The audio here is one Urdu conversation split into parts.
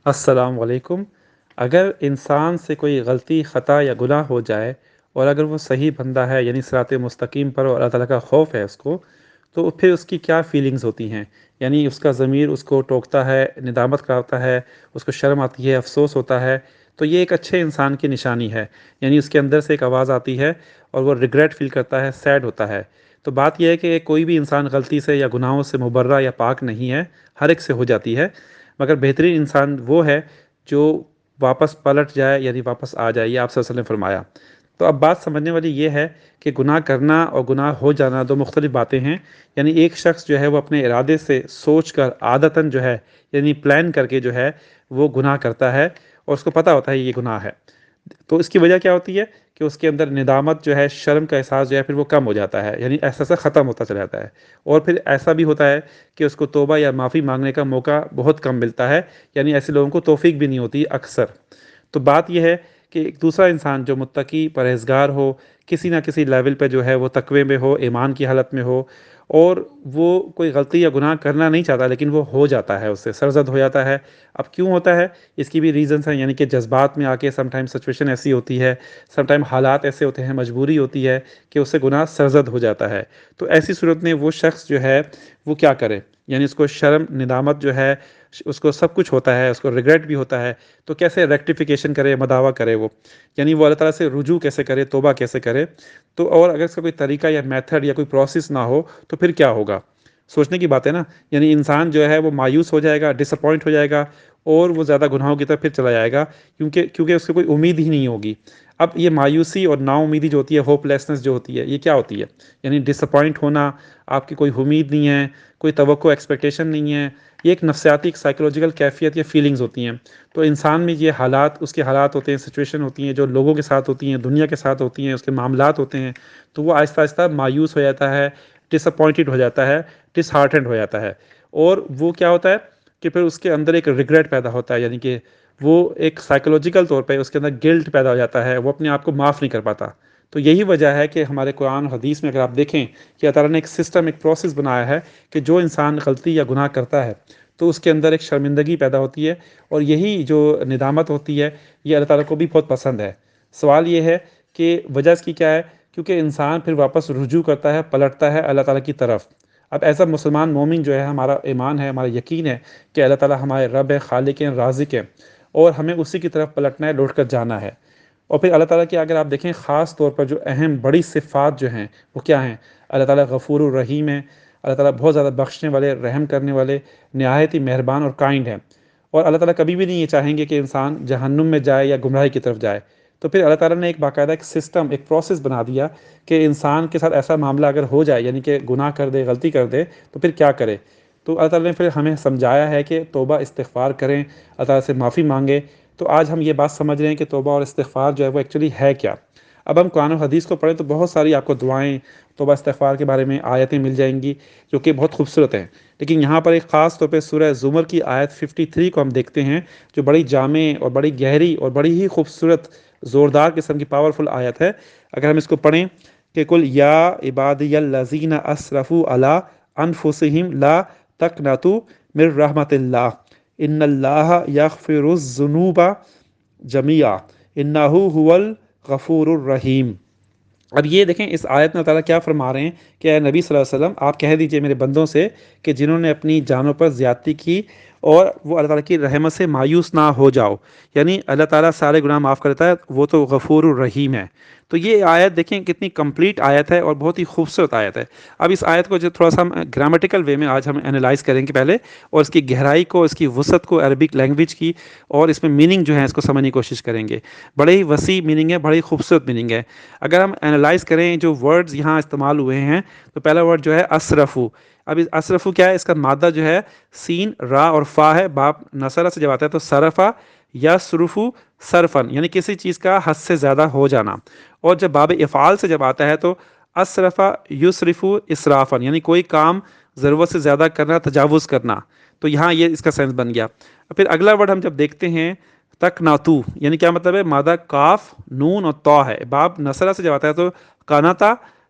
السلام علیکم۔ اگر انسان سے کوئی غلطی خطا یا گناہ ہو جائے اور اگر وہ صحیح بندہ ہے یعنی صراط مستقیم پر اور اللہ تعالیٰ کا خوف ہے اس کو، تو پھر اس کی کیا فیلنگز ہوتی ہیں؟ یعنی اس کا ضمیر اس کو ٹوکتا ہے، ندامت کراتا ہے، اس کو شرم آتی ہے، افسوس ہوتا ہے۔ تو یہ ایک اچھے انسان کی نشانی ہے، یعنی اس کے اندر سے ایک آواز آتی ہے اور وہ ریگریٹ فیل کرتا ہے، سیڈ ہوتا ہے۔ تو بات یہ ہے کہ کوئی بھی انسان غلطی سے یا گناہوں سے مبرہ یا پاک نہیں ہے، ہر ایک سے ہو جاتی ہے، مگر بہترین انسان وہ ہے جو واپس پلٹ جائے یعنی واپس آ جائے، یہ آپ صلی اللہ علیہ وسلم نے فرمایا۔ تو اب بات سمجھنے والی یہ ہے کہ گناہ کرنا اور گناہ ہو جانا دو مختلف باتیں ہیں۔ یعنی ایک شخص جو ہے وہ اپنے ارادے سے سوچ کر عادتاً جو ہے یعنی پلان کر کے جو ہے وہ گناہ کرتا ہے اور اس کو پتہ ہوتا ہے یہ گناہ ہے، تو اس کی وجہ کیا ہوتی ہے کہ اس کے اندر ندامت جو ہے، شرم کا احساس جو ہے پھر وہ کم ہو جاتا ہے، یعنی احساس ختم ہوتا چلا جاتا ہے۔ اور پھر ایسا بھی ہوتا ہے کہ اس کو توبہ یا معافی مانگنے کا موقع بہت کم ملتا ہے، یعنی ایسے لوگوں کو توفیق بھی نہیں ہوتی اکثر۔ تو بات یہ ہے کہ ایک دوسرا انسان جو متقی پرہیزگار ہو، کسی نہ کسی لیول پہ جو ہے وہ تقوی میں ہو، ایمان کی حالت میں ہو، اور وہ کوئی غلطی یا گناہ کرنا نہیں چاہتا لیکن وہ ہو جاتا ہے، اس سے سرزد ہو جاتا ہے۔ اب کیوں ہوتا ہے؟ اس کی بھی ریزنس ہیں، یعنی کہ جذبات میں آ کے سم ٹائم سچویشن ایسی ہوتی ہے، سم ٹائم حالات ایسے ہوتے ہیں، مجبوری ہوتی ہے کہ اس سے گناہ سرزد ہو جاتا ہے۔ تو ایسی صورت میں وہ شخص جو ہے وہ کیا کرے؟ یعنی اس کو شرم، ندامت جو ہے، اس کو سب کچھ ہوتا ہے، اس کو ریگریٹ بھی ہوتا ہے، تو کیسے ریکٹیفیکیشن کرے، مداوع کرے وہ؟ یعنی وہ اللہ تعالیٰ سے رجوع کیسے کرے، توبہ کیسے کرے؟ تو اور اگر اس کا کوئی طریقہ یا میتھڈ یا کوئی پروسیس نہ ہو تو پھر کیا ہوگا؟ سوچنے کی بات ہے نا۔ یعنی انسان جو ہے وہ مایوس ہو جائے گا، ڈس اپوائنٹ ہو جائے گا، اور وہ زیادہ گناہوں کی طرف پھر چلا جائے گا، کیونکہ اس کو کوئی امید ہی نہیں ہوگی۔ اب یہ مایوسی اور نا امیدی جو ہوتی ہے، ہوپ لیسنس جو ہوتی ہے، یہ کیا ہوتی ہے؟ یعنی ڈس اپوائنٹ ہونا، آپ کی کوئی امید نہیں ہے، کوئی توقع ایکسپیکٹیشن نہیں ہے، یہ ایک نفسیاتی، ایک سائیکولوجیکل کیفیت یا فیلنگز ہوتی ہیں۔ تو انسان میں یہ حالات، اس کے حالات ہوتے ہیں، سچویشن ہوتی ہیں جو لوگوں کے ساتھ ہوتی ہیں، دنیا کے ساتھ ہوتی ہیں، اس کے معاملات ہوتے ہیں، تو وہ آہستہ آہستہ مایوس ہو جاتا ہے، ڈس اپوائنٹڈ ہو جاتا ہے، ڈس ہارٹنڈ ہو جاتا ہے۔ اور وہ کیا ہوتا ہے کہ پھر اس کے اندر ایک ریگریٹ پیدا ہوتا ہے، یعنی کہ وہ ایک سائیکولوجیکل طور پہ اس کے اندر گلٹ پیدا ہو جاتا ہے، وہ اپنے آپ کو معاف نہیں کر پاتا۔ تو یہی وجہ ہے کہ ہمارے قرآن و حدیث میں اگر آپ دیکھیں کہ اللہ تعالیٰ نے ایک سسٹم، ایک پروسیس بنایا ہے کہ جو انسان غلطی یا گناہ کرتا ہے تو اس کے اندر ایک شرمندگی پیدا ہوتی ہے، اور یہی جو ندامت ہوتی ہے یہ اللہ تعالیٰ کو بھی بہت پسند ہے۔ سوال یہ ہے کہ وجہ اس کی کیا ہے؟ کیونکہ انسان پھر واپس رجوع کرتا ہے، پلٹتا ہے اللہ تعالیٰ کی طرف۔ اب ایسا مسلمان مومن جو ہے، ہمارا ایمان ہے، ہمارا یقین ہے کہ اللہ تعالیٰ ہمارے رب ہے، خالق ہیں، رازق ہیں، اور ہمیں اسی کی طرف پلٹنا ہے، لوٹ کر جانا ہے۔ اور پھر اللہ تعالیٰ کی اگر آپ دیکھیں خاص طور پر جو اہم بڑی صفات جو ہیں وہ کیا ہیں؟ اللہ تعالیٰ غفور الرحیم ہے، اللہ تعالیٰ بہت زیادہ بخشنے والے، رحم کرنے والے، نہایت ہی مہربان اور کائنڈ ہیں۔ اور اللہ تعالیٰ کبھی بھی نہیں یہ چاہیں گے کہ انسان جہنم میں جائے یا گمراہی کی طرف جائے۔ تو پھر اللہ تعالیٰ نے ایک باقاعدہ ایک سسٹم، ایک پروسیس بنا دیا کہ انسان کے ساتھ ایسا معاملہ اگر ہو جائے، یعنی کہ گناہ کر دے، غلطی کر دے، تو پھر کیا کرے؟ تو اللہ تعالیٰ نے پھر ہمیں سمجھایا ہے کہ توبہ استغفار کریں، اللہ تعالیٰ سے معافی مانگیں۔ تو آج ہم یہ بات سمجھ رہے ہیں کہ توبہ اور استغفار جو ہے وہ ایکچولی ہے کیا۔ اب ہم قرآن و حدیث کو پڑھیں تو بہت ساری آپ کو دعائیں توبہ استغفار کے بارے میں آیتیں مل جائیں گی جو کہ بہت خوبصورت ہیں، لیکن یہاں پر ایک خاص طور پہ سورہ زمر کی آیت 53 کو ہم دیکھتے ہیں، جو بڑی جامع اور بڑی گہری اور بڑی ہی خوبصورت زوردار قسم کی پاورفل آیت ہے۔ اگر ہم اس کو پڑھیں کہ کل یا عبادی الذین اسرفوا علی انفسہم لا تقنطوا من رحمت اللہ ان اللہ یغفر الذنوب جميعا انہ هو الغفور الرحیم۔ اب یہ دیکھیں اس آیت میں اللہ تعالیٰ کیا فرما رہے ہیں کہ اے نبی صلی اللہ علیہ وسلم، آپ کہہ دیجئے میرے بندوں سے کہ جنہوں نے اپنی جانوں پر زیادتی کی اور وہ اللہ تعالیٰ کی رحمت سے مایوس نہ ہو جاؤ، یعنی اللہ تعالیٰ سارے گناہ معاف کر دیتا ہے، وہ تو غفور الرحیم ہے۔ تو یہ آیت دیکھیں کتنی کمپلیٹ آیت ہے اور بہت ہی خوبصورت آیت ہے۔ اب اس آیت کو جو تھوڑا سا ہم گرامیٹیکل وے میں آج ہم انالائز کریں گے پہلے، اور اس کی گہرائی کو، اس کی وسعت کو، عربک لینگویج کی، اور اس میں میننگ جو ہے اس کو سمجھنے کی کوشش کریں گے۔ بڑے ہی وسیع میننگ ہے، بڑی خوبصورت میننگ ہے۔ اگر ہم انالائز کریں جو ورڈز یہاں استعمال ہوئے ہیں، تو پہلا ورڈ جو ہے اسرفو۔ اب اس اسرفو کیا ہے؟ اس کا مادہ جو ہے سین، را اور فا ہے، باب نصرہ سے جب آتا ہے تو صرفہ یا صرفو صرفن، یعنی کسی چیز کا حد سے زیادہ ہو جانا۔ اور جب باب افعال سے جب آتا ہے تو اسرفہ یسرفو اسرافن، یعنی کوئی کام ضرورت سے زیادہ کرنا، تجاوز کرنا۔ تو یہاں یہ اس کا سینس بن گیا۔ پھر اگلا ورڈ ہم جب دیکھتے ہیں تکناتو، یعنی کیا مطلب ہے؟ مادہ کاف، نون اور تو ہے، باب نصرہ سے جب آتا ہے تو قانتا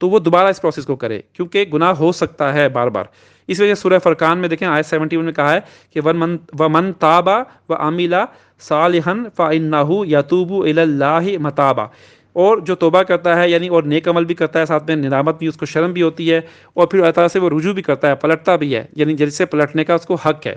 تو وہ دوبارہ اس پروسیس کو کرے، کیونکہ گناہ ہو سکتا ہے بار بار. اس وجہ سے سورہ فرقان میں دیکھیں آیت 71 میں کہا ہے کہ ومن تابا و عملا صالحا فانہ یتوب الی اللہ متابا. اور جو توبہ کرتا ہے یعنی اور نیک عمل بھی کرتا ہے، ساتھ میں ندامت بھی، اس کو شرم بھی ہوتی ہے، اور پھر اللہ تعالیٰ سے وہ رجوع بھی کرتا ہے، پلٹتا بھی ہے، یعنی جیسے پلٹنے کا اس کو حق ہے.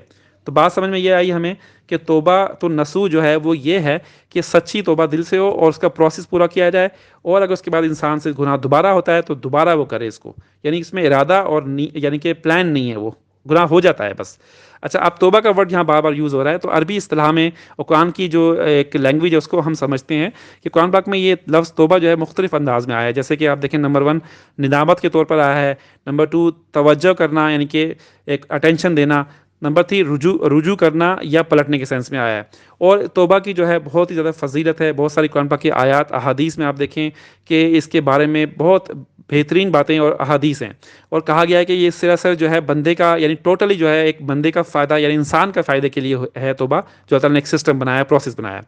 تو بات سمجھ میں یہ آئی ہمیں کہ توبہ تو نسو جو ہے وہ یہ ہے کہ سچی توبہ دل سے ہو اور اس کا پروسیس پورا کیا جائے، اور اگر اس کے بعد انسان سے گناہ دوبارہ ہوتا ہے تو دوبارہ وہ کرے اس کو، یعنی اس میں ارادہ اور یعنی کہ پلان نہیں ہے، وہ گناہ ہو جاتا ہے بس. اچھا، اب توبہ کا ورڈ یہاں بار بار یوز ہو رہا ہے، تو عربی اصطلاح میں اور قرآن کی جو ایک لینگویج ہے اس کو ہم سمجھتے ہیں کہ قرآن پاک میں یہ لفظ توبہ جو ہے مختلف انداز میں آیا ہے. جیسے کہ آپ دیکھیں، نمبر 1 ندامت کے طور پر آیا ہے، نمبر 2 توجہ کرنا یعنی کہ ایک اٹینشن دینا، نمبر 3 رجوع کرنا یا پلٹنے کے سینس میں آیا ہے. اور توبہ کی جو ہے بہت ہی زیادہ فضیلت ہے، بہت ساری قرآن پاک کی آیات احادیث میں آپ دیکھیں کہ اس کے بارے میں بہت بہترین باتیں اور احادیث ہیں، اور کہا گیا ہے کہ یہ سراسر جو ہے بندے کا یعنی ٹوٹلی جو ہے ایک بندے کا فائدہ یعنی انسان کا فائدے کے لیے ہے توبہ، جو اللہ تعالیٰ نے ایک سسٹم بنایا، پروسیس بنایا.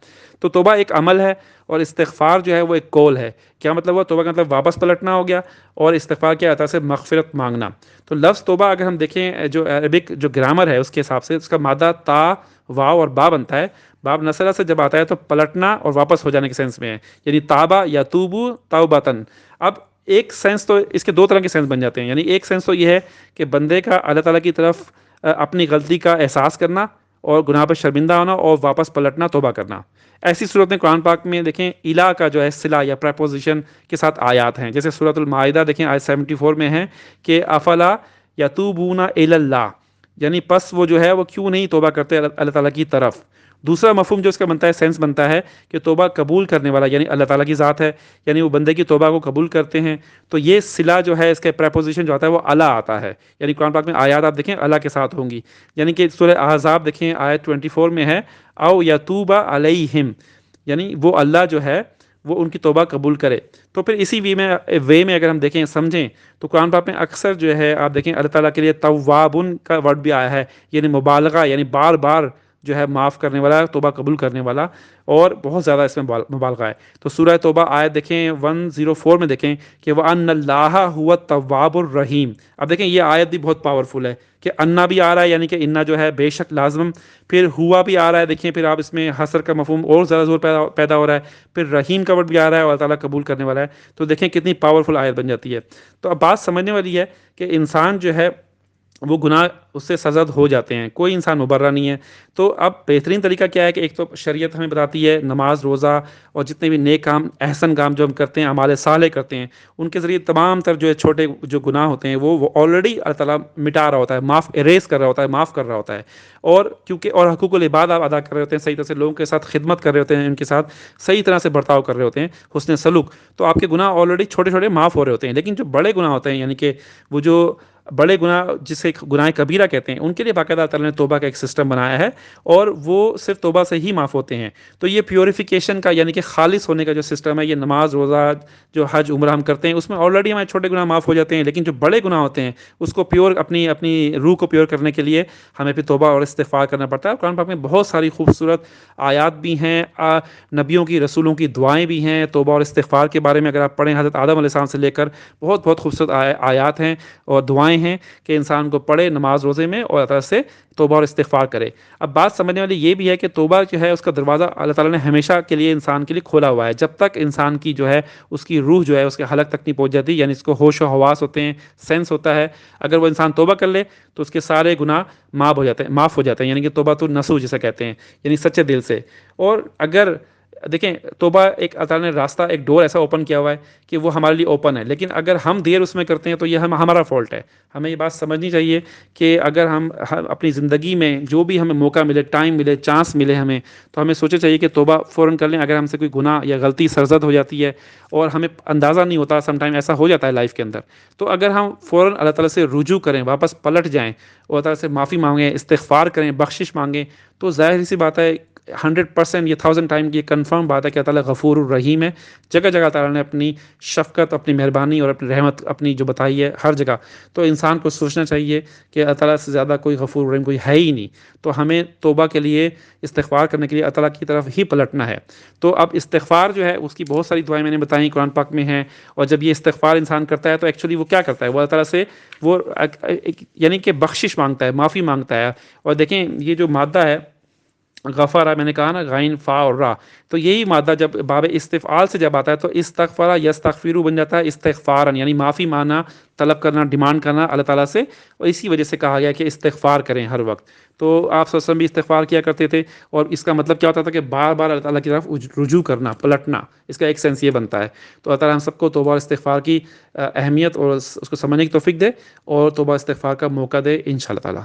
تو توبہ ایک عمل ہے اور استغفار جو ہے وہ ایک قول ہے. کیا مطلب ہوا؟ توبہ کا مطلب واپس پلٹنا ہو گیا، اور استغفار کیا آتا ہے؟ سے مغفرت مانگنا. تو لفظ توبہ اگر ہم دیکھیں جو عربک جو گرامر ہے اس کے حساب سے، اس کا مادہ تا، واو اور با بنتا ہے. باب نصرہ سے جب آتا ہے تو پلٹنا اور واپس ہو جانے کے سینس میں ہے، یعنی تابا یا توبو توبتن. اب ایک سینس تو اس کے دو طرح کے سینس بن جاتے ہیں، یعنی ایک سینس تو یہ ہے کہ بندے کا اللہ تعالیٰ کی طرف اپنی غلطی کا احساس کرنا اور گناہ پر شرمندہ ہونا اور واپس پلٹنا، توبہ کرنا. ایسی صورت میں قرآن پاک میں دیکھیں الہ کا جو ہے صلہ یا پریپوزیشن کے ساتھ آیات ہیں، جیسے سورۃ المائدہ دیکھیں آیت 74 میں ہے کہ افلا یتوبون الی اللہ، یعنی پس وہ جو ہے وہ کیوں نہیں توبہ کرتے اللہ تعالیٰ کی طرف. دوسرا مفہوم جو اس کا بنتا ہے، سینس بنتا ہے کہ توبہ قبول کرنے والا یعنی اللہ تعالیٰ کی ذات ہے، یعنی وہ بندے کی توبہ کو قبول کرتے ہیں. تو یہ صلہ جو ہے اس کا پریپوزیشن جو آتا ہے وہ اللہ آتا ہے، یعنی قرآن پاک میں آیات آپ دیکھیں اللہ کے ساتھ ہوں گی. یعنی کہ سورہ احزاب دیکھیں آیت 24 میں ہے او یتوب علیہم، یعنی وہ اللہ جو ہے وہ ان کی توبہ قبول کرے. تو پھر اسی وے میں اگر ہم دیکھیں سمجھیں تو قرآن پاک میں اکثر جو ہے آپ دیکھیں اللہ تعالیٰ کے لیے توابن کا ورڈ بھی آیا ہے، یعنی مبالغہ، یعنی بار بار جو ہے معاف کرنے والا، توبہ قبول کرنے والا، اور بہت زیادہ اس میں مبالغہ ہے. تو سورہ توبہ آیت دیکھیں 104 میں دیکھیں کہ وَأَنَّ اللَّهَ هُوَ التَّوَّابُ الرَّحِيمُ. اب دیکھیں یہ آیت بھی بہت پاورفل ہے کہ انا بھی آ رہا ہے، یعنی کہ انا جو ہے بے شک لازم، پھر ہوا بھی آ رہا ہے، دیکھیں پھر آپ اس میں حصر کا مفہوم اور زیادہ زور پیدا ہو رہا ہے، پھر رحیم کا ورڈ بھی آ رہا ہے اور اللہ تعالیٰ قبول کرنے والا ہے. تو دیکھیں کتنی پاورفل آیت بن جاتی ہے. تو اب بات سمجھنے والی ہے کہ انسان جو ہے وہ گناہ اس سے سرزد ہو جاتے ہیں، کوئی انسان مبرہ نہیں ہے. تو اب بہترین طریقہ کیا ہے کہ ایک تو شریعت ہمیں بتاتی ہے نماز، روزہ اور جتنے بھی نیک کام، احسن کام جو ہم کرتے ہیں، اعمال صالح کرتے ہیں، ان کے ذریعے تمام تر جو چھوٹے جو گناہ ہوتے ہیں وہ آلریڈی اللہ تعالیٰ مٹا رہا ہوتا ہے، معاف اریز کر رہا ہوتا ہے، معاف کر رہا ہوتا ہے. اور کیونکہ اور حقوق العباد آپ ادا کر رہے ہوتے ہیں، صحیح طرح سے لوگوں کے ساتھ خدمت کر رہے ہوتے ہیں، ان کے ساتھ صحیح طرح سے برتاؤ کر رہے ہوتے ہیں، حسن سلوک، تو آپ کے گناہ آلریڈی چھوٹے چھوٹے معاف ہو رہے ہوتے ہیں. لیکن جو بڑے گناہ ہوتے ہیں، یعنی کہ وہ جو بڑے گناہ جسے گناہ کبیرہ کہتے ہیں، ان کے لیے باقاعدہ تعالیٰ نے توبہ کا ایک سسٹم بنایا ہے، اور وہ صرف توبہ سے ہی معاف ہوتے ہیں. تو یہ پیوریفیکیشن کا یعنی کہ خالص ہونے کا جو سسٹم ہے، یہ نماز، روزہ، جو حج عمرہ ہم کرتے ہیں، اس میں آلریڈی ہمارے چھوٹے گناہ معاف ہو جاتے ہیں. لیکن جو بڑے گناہ ہوتے ہیں اس کو پیور اپنی روح کو پیور کرنے کے لیے ہمیں پھر توبہ اور استغفار کرنا پڑتا ہے. قرآن پاک میں بہت ساری خوبصورت آیات بھی ہیں، نبیوں کی، رسولوں کی دعائیں بھی ہیں توبہ اور استغفار کے بارے میں. اگر آپ پڑھیں حضرت آدم علیہ السلام سے لے کر بہت بہت خوبصورت آیات ہیں اور دعائیں ہیں کہ انسان کو پڑھے نماز روزے میں اور اللہ تعالیٰ سے توبہ اور استغفار کرے. اب بات سمجھنے والی یہ بھی ہے کہ توبہ جو ہے اس کا دروازہ اللہ تعالیٰ نے ہمیشہ کے لیے انسان کے لیے کھولا ہوا ہے، جب تک انسان کی جو ہے اس کی روح جو ہے اس کے حلق تک نہیں پہنچ جاتی، یعنی اس کو ہوش و حواس ہوتے ہیں، سینس ہوتا ہے. اگر وہ انسان توبہ کر لے تو اس کے سارے گناہ معاف ہو جاتے ہیں، یعنی کہ توبہ تو نسو جسے کہتے ہیں، یعنی سچے دل سے. اور اگر دیکھیں توبہ ایک اللہ تعالیٰ نے راستہ، ایک ڈور ایسا اوپن کیا ہوا ہے کہ وہ ہمارے لیے اوپن ہے، لیکن اگر ہم دیر اس میں کرتے ہیں تو یہ ہمارا فالٹ ہے. ہمیں یہ بات سمجھنی چاہیے کہ اگر ہم اپنی زندگی میں جو بھی ہمیں موقع ملے، ٹائم ملے، چانس ملے ہمیں، تو ہمیں سوچنا چاہیے کہ توبہ فوراً کر لیں. اگر ہم سے کوئی گناہ یا غلطی سرزد ہو جاتی ہے اور ہمیں اندازہ نہیں ہوتا، سم ٹائم ایسا ہو جاتا ہے لائف کے اندر، تو اگر ہم فوراً اللہ تعالیٰ سے رجوع کریں، واپس پلٹ جائیں اور اللہ تعالیٰ سے معافی مانگیں، استغفار کریں، بخشش مانگیں، تو ظاہر سی بات ہے 100% یہ 1000 ٹائم کی کنفرم بات ہے کہ اللہ تعالیٰ غفور الرحیم ہے. جگہ جگہ تعالیٰ نے اپنی شفقت، اپنی مہربانی اور اپنی رحمت اپنی جو بتائی ہے ہر جگہ. تو انسان کو سوچنا چاہیے کہ اللہ تعالیٰ سے زیادہ کوئی غفور الرحیم کوئی ہے ہی نہیں. تو ہمیں توبہ کے لیے، استغفار کرنے کے لیے اللہ تعالیٰ کی طرف ہی پلٹنا ہے. تو اب استغفار جو ہے اس کی بہت ساری دعائیں میں نے بتائیں قرآن پاک میں ہیں. اور جب یہ استغفار انسان کرتا ہے تو ایکچولی وہ کیا کرتا ہے، وہ اللہ تعالیٰ سے وہ یعنی کہ بخشش مانگتا ہے، معافی مانگتا ہے. اور دیکھیں یہ جو مادہ ہے غفارہ، میں نے کہا نا غائن فا اور را، تو یہی مادہ جب باب استفعال سے جب آتا ہے تو استغفر یستغفر بن جاتا ہے استغفارا، یعنی معافی مانگنا، طلب کرنا، ڈیمانڈ کرنا اللہ تعالیٰ سے. اور اسی وجہ سے کہا گیا کہ استغفار کریں ہر وقت. تو آپ صلی اللہ علیہ وسلم بھی استغفار کیا کرتے تھے. اور اس کا مطلب کیا ہوتا تھا کہ بار بار اللہ تعالیٰ کی طرف رجوع کرنا، پلٹنا. اس کا ایک سینس یہ بنتا ہے. تو اللہ تعالیٰ ہم سب کو توبہ اور استغفار کی اہمیت اور اس کو سمجھنے کی توفیق دے، اور توبہ استغفار کا موقع دے انشاءاللہ تعالیٰ.